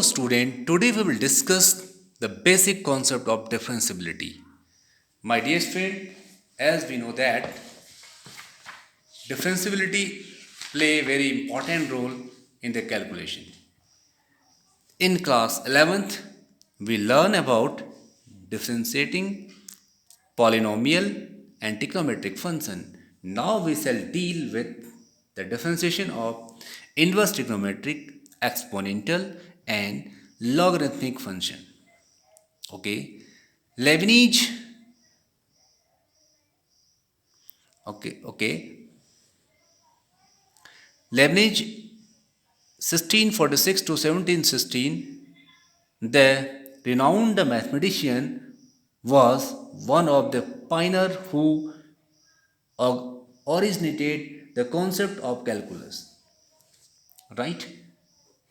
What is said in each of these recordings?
Student, today we will discuss the basic concept of differentiability. My dear friend, as we know that differentiability play a very important role in the calculation. In class 11th, we learn about differentiating polynomial and trigonometric function. Now we shall deal with the differentiation of inverse trigonometric, exponential and logarithmic function. Okay, Leibniz. Okay. Leibniz, 1646 to 1716, the renowned mathematician, was one of the pioneers who originated the concept of calculus. Right?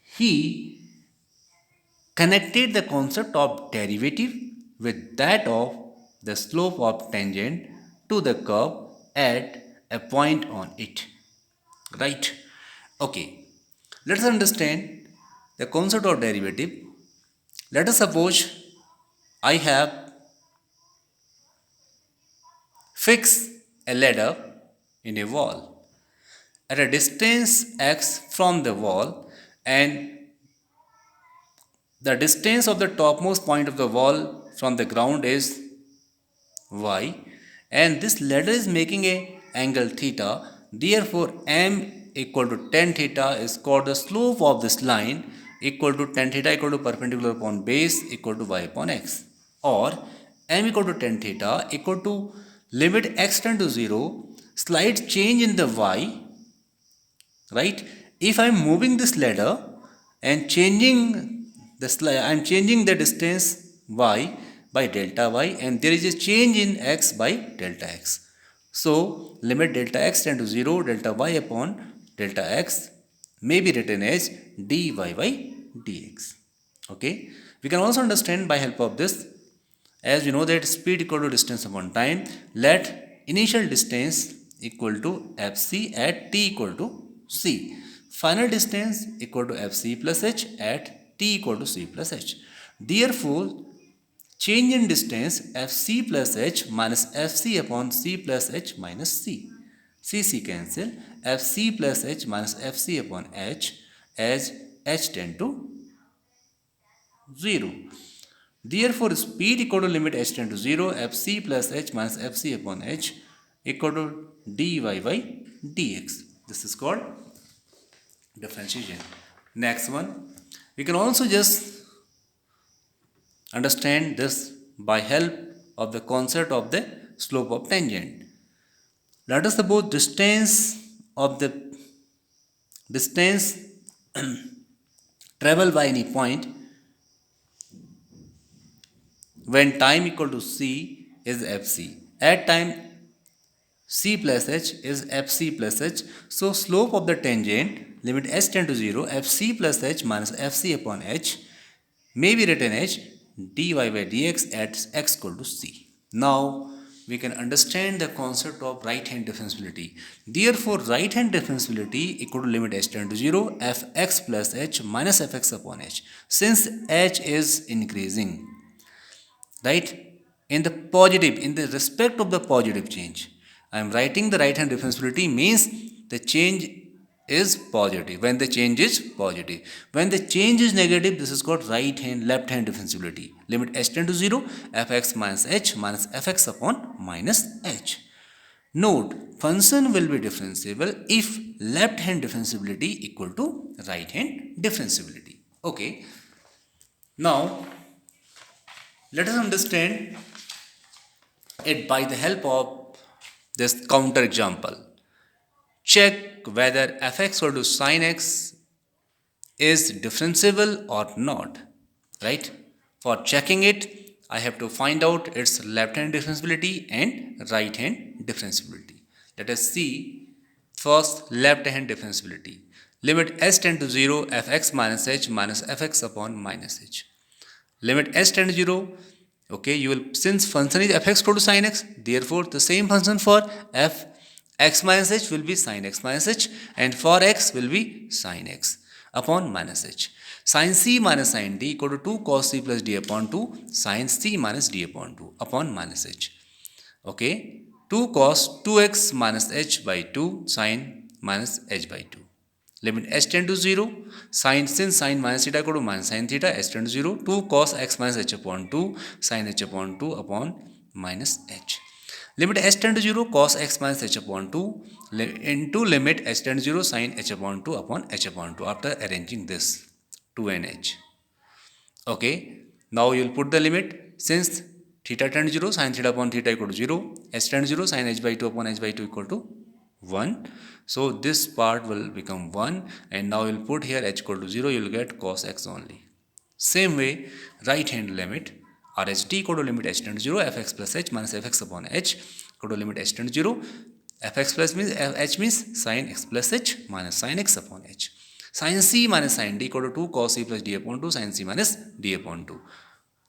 He connected the concept of derivative with that of the slope of tangent to the curve at a point on it. Right? Okay. Let us understand the concept of derivative. Let us suppose I have fixed a ladder in a wall at a distance x from the wall, and the distance of the topmost point of the wall from the ground is y, and this ladder is making a angle theta. Therefore m equal to tan theta is called the slope of this line, equal to tan theta equal to perpendicular upon base equal to y upon x, or m equal to tan theta equal to limit x tend to 0, slight change in the y. Right, if I am moving this ladder and changing I am changing the distance y by delta y, and there is a change in x by delta x. So limit delta x tend to 0, delta y upon delta x may be written as dy by dx. Okay, we can also understand by help of this, as we know that speed equal to distance upon time, let initial distance equal to fc at t equal to c, final distance equal to fc plus h at t equal to c plus h. Therefore change in distance fc plus h minus fc upon c plus h minus c, c cancel, fc plus h minus fc upon h, as h tend to 0. Therefore speed equal to limit h tend to 0, fc plus h minus fc upon h equal to dy by dx. This is called differentiation. Next one, we can also just understand this by help of the concept of the slope of tangent. Let us suppose distance travel by any point when time equal to c is fc. At time c plus h is fc plus h. So slope of the tangent limit h tend to 0, fc plus h minus fc upon h may be written as dy by dx at x equal to c. Now we can understand the concept of right hand differentiability. Therefore right hand differentiability equal to limit h tend to 0, fx plus h minus fx upon h. Since h is increasing, right, in the respect of the positive change, I am writing the right hand differentiability means the change is positive. When the change is positive, when the change is negative, this is called right hand left hand differentiability. Limit h tend to 0, fx minus h minus fx upon minus h. Note, function will be differentiable if left hand differentiability equal to right hand differentiability. Okay, now let us understand it by the help of this counter example. Check whether fx equal to sin x is differentiable or not. Right? For checking it, I have to find out its left hand differentiability and right hand differentiability. Let us see first left hand differentiability. Limit s tend to 0, fx minus h minus fx upon minus h. Limit s tend to 0. Okay, you will, since function is fx equal to sin x, therefore the same function for f x minus h will be sin x minus h, and for x will be sin x upon minus h. Sin c minus sin d equal to 2 cos c plus d upon 2 sin c minus d upon 2 upon minus h. Okay, 2 cos 2x minus h by 2 sin minus h by 2. Limit h tend to 0, since sin minus theta equal to minus sin theta, h tend to 0, 2 cos x minus h upon 2 sin h upon 2 upon minus h. Limit h tend to 0, cos x minus h upon 2 into limit h tend to 0 sin h upon 2 upon h upon 2 after arranging this 2 and h. Okay, now you will put the limit. Since theta tend to 0, sin theta upon theta equal to 0, h tend to 0, sin h by 2 upon h by 2 equal to 1. So this part will become 1, and now you will put here h equal to 0, you will get cos x only. Same way, right hand limit RHT equal to limit h tend to 0, fx plus h minus fx upon h equal to limit h tend to 0, fx plus means h means sin x plus h minus sin x upon h. Sin c minus sin d equal to 2 cos c plus d upon 2 sin c minus d upon 2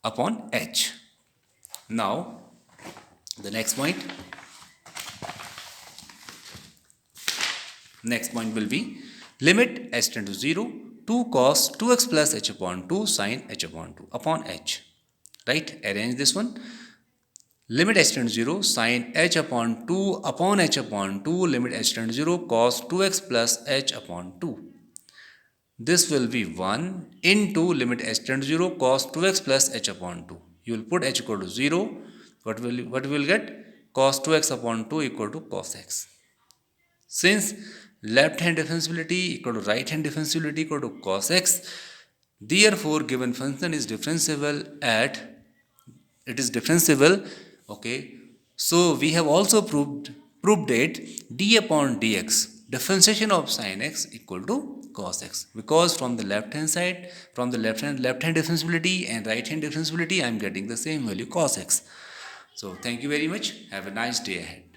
upon h. Now the next point will be limit h tend to 0, 2 cos 2x plus h upon 2 sin h upon 2 upon h. Right, arrange this one. Limit h tend to 0, sin h upon 2 upon h upon 2, limit h tend to 0, cos 2x plus h upon 2. This will be 1 into limit h tend to 0, cos 2x plus h upon 2. You will put h equal to 0. What will get? Cos 2x upon 2 equal to cos x. Since left hand differentiability equal to right hand differentiability equal to cos x, therefore given function is differentiable okay. So we have also proved it d upon dx, differentiation of sin x equal to cos x, because from the left hand side, from the left hand differentiability and right hand differentiability, I am getting the same value cos x. So thank you very much. Have a nice day ahead.